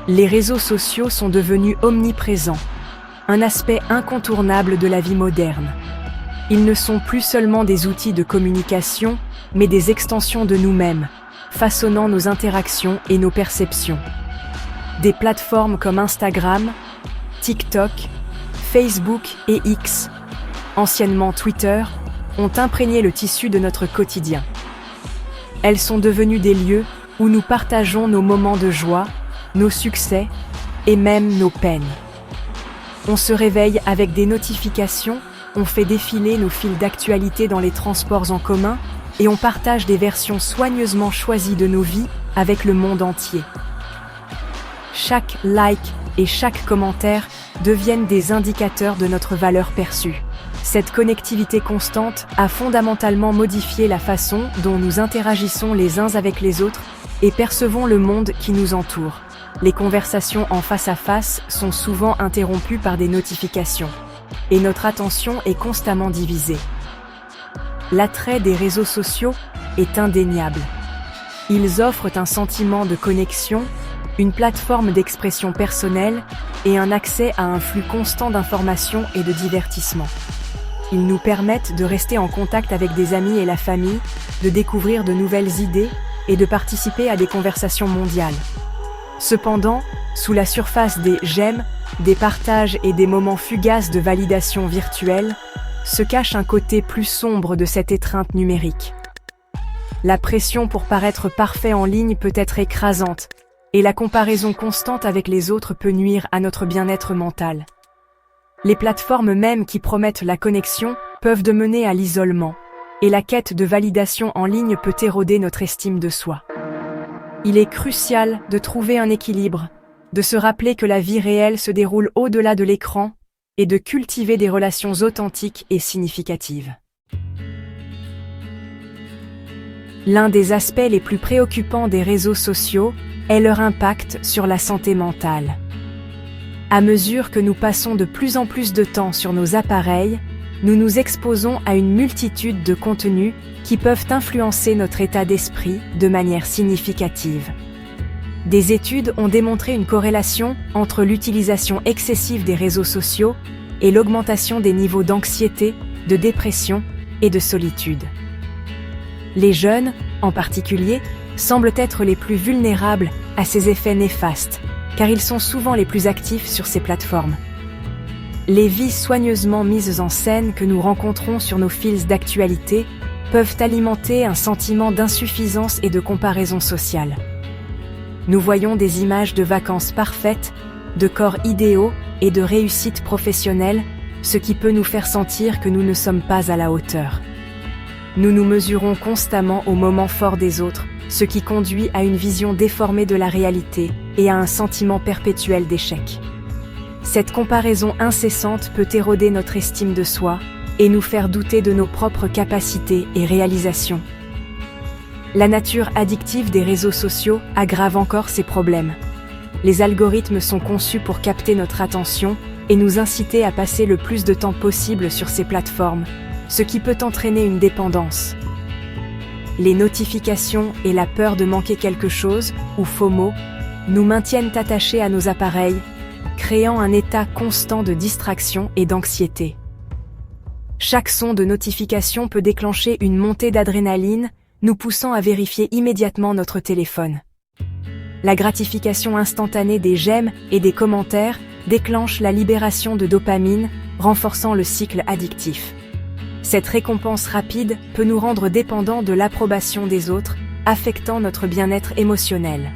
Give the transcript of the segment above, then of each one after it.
Les réseaux sociaux sont devenus omniprésents, un aspect incontournable de la vie moderne. Ils ne sont plus seulement des outils de communication, mais des extensions de nous-mêmes, façonnant nos interactions et nos perceptions. Des plateformes comme Instagram, TikTok, Facebook et X, anciennement Twitter, ont imprégné le tissu de notre quotidien. Elles sont devenues des lieux où nous partageons nos moments de joie, nos succès et même nos peines. On se réveille avec des notifications, on fait défiler nos fils d'actualité dans les transports en commun et on partage des versions soigneusement choisies de nos vies avec le monde entier. Chaque like et chaque commentaire deviennent des indicateurs de notre valeur perçue. Cette connectivité constante a fondamentalement modifié la façon dont nous interagissons les uns avec les autres et percevons le monde qui nous entoure. Les conversations en face à face sont souvent interrompues par des notifications, et notre attention est constamment divisée. L'attrait des réseaux sociaux est indéniable. Ils offrent un sentiment de connexion, une plateforme d'expression personnelle et un accès à un flux constant d'informations et de divertissement. Ils nous permettent de rester en contact avec des amis et la famille, de découvrir de nouvelles idées et de participer à des conversations mondiales. Cependant, sous la surface des j'aime, des partages et des moments fugaces de validation virtuelle, se cache un côté plus sombre de cette étreinte numérique. La pression pour paraître parfait en ligne peut être écrasante, et la comparaison constante avec les autres peut nuire à notre bien-être mental. Les plateformes mêmes qui promettent la connexion peuvent mener à l'isolement, et la quête de validation en ligne peut éroder notre estime de soi. Il est crucial de trouver un équilibre, de se rappeler que la vie réelle se déroule au-delà de l'écran et de cultiver des relations authentiques et significatives. L'un des aspects les plus préoccupants des réseaux sociaux est leur impact sur la santé mentale. À mesure que nous passons de plus en plus de temps sur nos appareils, nous nous exposons à une multitude de contenus qui peuvent influencer notre état d'esprit de manière significative. Des études ont démontré une corrélation entre l'utilisation excessive des réseaux sociaux et l'augmentation des niveaux d'anxiété, de dépression et de solitude. Les jeunes, en particulier, semblent être les plus vulnérables à ces effets néfastes, car ils sont souvent les plus actifs sur ces plateformes. Les vies soigneusement mises en scène que nous rencontrons sur nos fils d'actualité peuvent alimenter un sentiment d'insuffisance et de comparaison sociale. Nous voyons des images de vacances parfaites, de corps idéaux et de réussite professionnelle, ce qui peut nous faire sentir que nous ne sommes pas à la hauteur. Nous nous mesurons constamment aux moments forts des autres, ce qui conduit à une vision déformée de la réalité et à un sentiment perpétuel d'échec. Cette comparaison incessante peut éroder notre estime de soi et nous faire douter de nos propres capacités et réalisations. La nature addictive des réseaux sociaux aggrave encore ces problèmes. Les algorithmes sont conçus pour capter notre attention et nous inciter à passer le plus de temps possible sur ces plateformes, ce qui peut entraîner une dépendance. Les notifications et la peur de manquer quelque chose, ou FOMO, nous maintiennent attachés à nos appareils, créant un état constant de distraction et d'anxiété. Chaque son de notification peut déclencher une montée d'adrénaline, nous poussant à vérifier immédiatement notre téléphone. La gratification instantanée des j'aime et des commentaires déclenche la libération de dopamine, renforçant le cycle addictif. Cette récompense rapide peut nous rendre dépendants de l'approbation des autres, affectant notre bien-être émotionnel.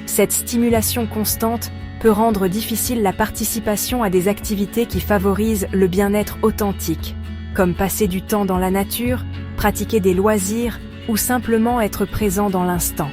Cette stimulation constante peut rendre difficile la participation à des activités qui favorisent le bien-être authentique, comme passer du temps dans la nature, pratiquer des loisirs ou simplement être présent dans l'instant.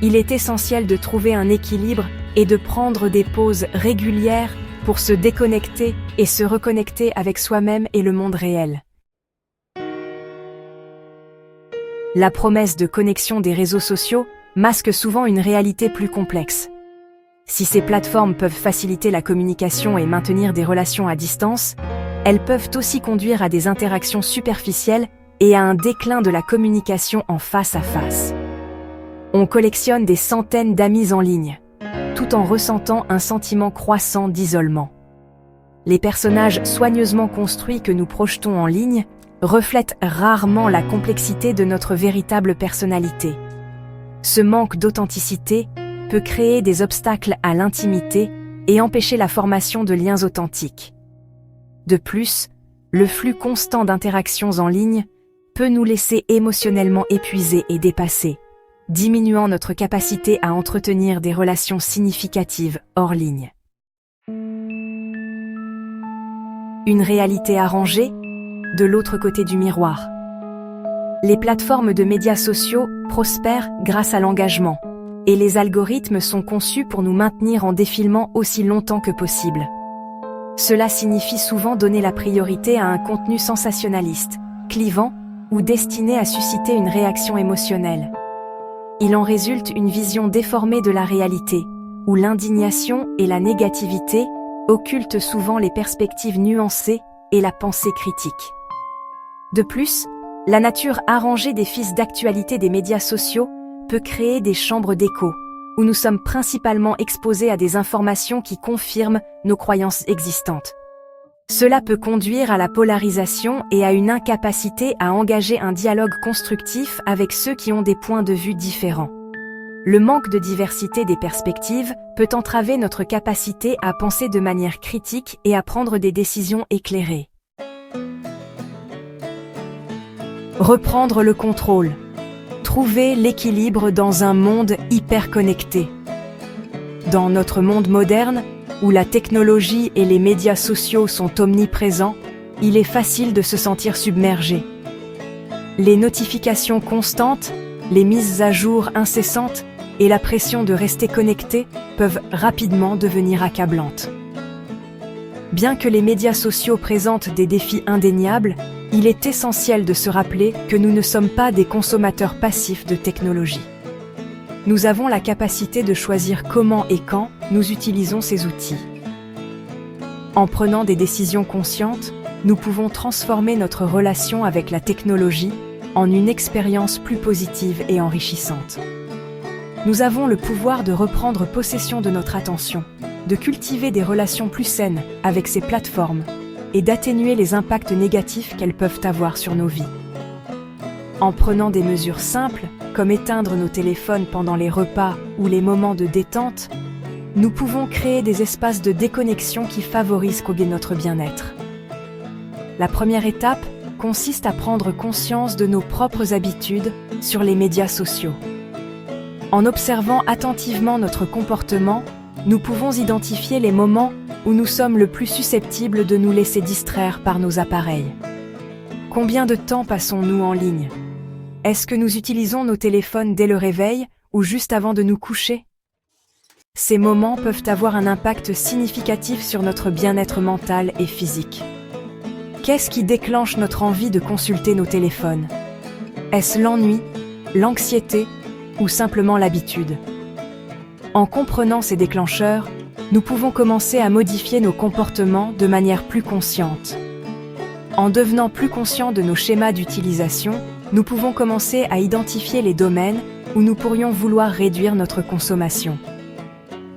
Il est essentiel de trouver un équilibre et de prendre des pauses régulières pour se déconnecter et se reconnecter avec soi-même et le monde réel. La promesse de connexion des réseaux sociaux masque souvent une réalité plus complexe. Si ces plateformes peuvent faciliter la communication et maintenir des relations à distance, elles peuvent aussi conduire à des interactions superficielles et à un déclin de la communication en face à face. On collectionne des centaines d'amis en ligne, tout en ressentant un sentiment croissant d'isolement. Les personnages soigneusement construits que nous projetons en ligne reflètent rarement la complexité de notre véritable personnalité. Ce manque d'authenticité peut créer des obstacles à l'intimité et empêcher la formation de liens authentiques. De plus, le flux constant d'interactions en ligne peut nous laisser émotionnellement épuisés et dépassés, diminuant notre capacité à entretenir des relations significatives hors ligne. Une réalité arrangée, de l'autre côté du miroir. Les plateformes de médias sociaux prospèrent grâce à l'engagement, et les algorithmes sont conçus pour nous maintenir en défilement aussi longtemps que possible. Cela signifie souvent donner la priorité à un contenu sensationnaliste, clivant ou destiné à susciter une réaction émotionnelle. Il en résulte une vision déformée de la réalité, où l'indignation et la négativité occultent souvent les perspectives nuancées et la pensée critique. De plus, la nature arrangée des fils d'actualité des médias sociaux peut créer des chambres d'écho, où nous sommes principalement exposés à des informations qui confirment nos croyances existantes. Cela peut conduire à la polarisation et à une incapacité à engager un dialogue constructif avec ceux qui ont des points de vue différents. Le manque de diversité des perspectives peut entraver notre capacité à penser de manière critique et à prendre des décisions éclairées. Reprendre le contrôle. Trouver l'équilibre dans un monde hyper connecté. Dans notre monde moderne, où la technologie et les médias sociaux sont omniprésents, il est facile de se sentir submergé. Les notifications constantes, les mises à jour incessantes et la pression de rester connecté peuvent rapidement devenir accablantes. Bien que les médias sociaux présentent des défis indéniables, il est essentiel de se rappeler que nous ne sommes pas des consommateurs passifs de technologie. Nous avons la capacité de choisir comment et quand nous utilisons ces outils. En prenant des décisions conscientes, nous pouvons transformer notre relation avec la technologie en une expérience plus positive et enrichissante. Nous avons le pouvoir de reprendre possession de notre attention, de cultiver des relations plus saines avec ces plateformes et d'atténuer les impacts négatifs qu'elles peuvent avoir sur nos vies. En prenant des mesures simples, comme éteindre nos téléphones pendant les repas ou les moments de détente, nous pouvons créer des espaces de déconnexion qui favorisent notre bien-être. La première étape consiste à prendre conscience de nos propres habitudes sur les médias sociaux. En observant attentivement notre comportement, nous pouvons identifier les moments où nous sommes le plus susceptibles de nous laisser distraire par nos appareils. Combien de temps passons-nous en ligne ? Est-ce que nous utilisons nos téléphones dès le réveil ou juste avant de nous coucher ? Ces moments peuvent avoir un impact significatif sur notre bien-être mental et physique. Qu'est-ce qui déclenche notre envie de consulter nos téléphones ? Est-ce l'ennui, l'anxiété ou simplement l'habitude ? En comprenant ces déclencheurs, nous pouvons commencer à modifier nos comportements de manière plus consciente. En devenant plus conscients de nos schémas d'utilisation, nous pouvons commencer à identifier les domaines où nous pourrions vouloir réduire notre consommation.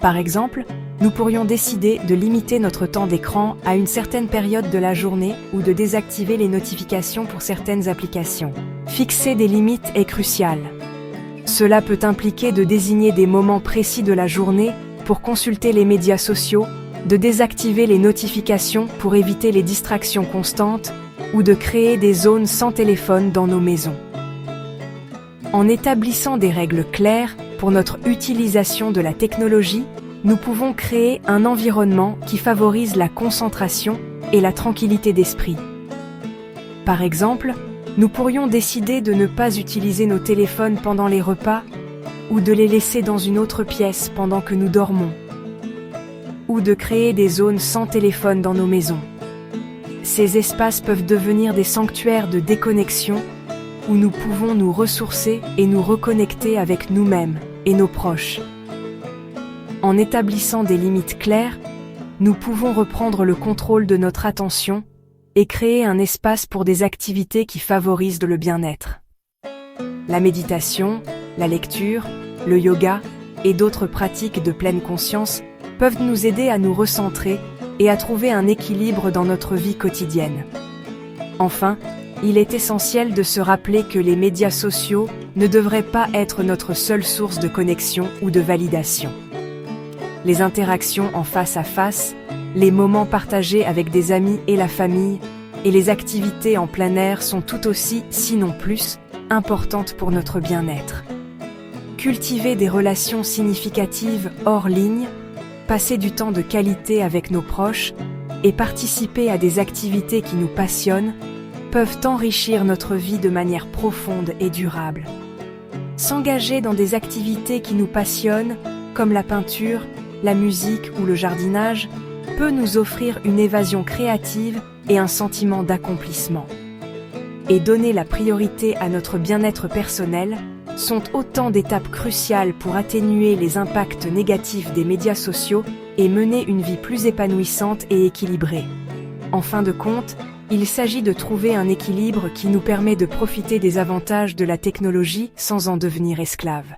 Par exemple, nous pourrions décider de limiter notre temps d'écran à une certaine période de la journée ou de désactiver les notifications pour certaines applications. Fixer des limites est crucial. Cela peut impliquer de désigner des moments précis de la journée pour consulter les médias sociaux, de désactiver les notifications pour éviter les distractions constantes ou de créer des zones sans téléphone dans nos maisons. En établissant des règles claires pour notre utilisation de la technologie, nous pouvons créer un environnement qui favorise la concentration et la tranquillité d'esprit. Par exemple, nous pourrions décider de ne pas utiliser nos téléphones pendant les repas ou de les laisser dans une autre pièce pendant que nous dormons, ou de créer des zones sans téléphone dans nos maisons. Ces espaces peuvent devenir des sanctuaires de déconnexion où nous pouvons nous ressourcer et nous reconnecter avec nous-mêmes et nos proches. En établissant des limites claires, nous pouvons reprendre le contrôle de notre attention et créer un espace pour des activités qui favorisent le bien-être. La méditation, la lecture, le yoga et d'autres pratiques de pleine conscience peuvent nous aider à nous recentrer et à trouver un équilibre dans notre vie quotidienne. Enfin, il est essentiel de se rappeler que les médias sociaux ne devraient pas être notre seule source de connexion ou de validation. Les interactions en face à face, les moments partagés avec des amis et la famille, et les activités en plein air sont tout aussi, sinon plus, importantes pour notre bien-être. Cultiver des relations significatives hors ligne, passer du temps de qualité avec nos proches et participer à des activités qui nous passionnent peuvent enrichir notre vie de manière profonde et durable. S'engager dans des activités qui nous passionnent, comme la peinture, la musique ou le jardinage, peut nous offrir une évasion créative et un sentiment d'accomplissement. Et donner la priorité à notre bien-être personnel sont autant d'étapes cruciales pour atténuer les impacts négatifs des médias sociaux et mener une vie plus épanouissante et équilibrée. En fin de compte, il s'agit de trouver un équilibre qui nous permet de profiter des avantages de la technologie sans en devenir esclave.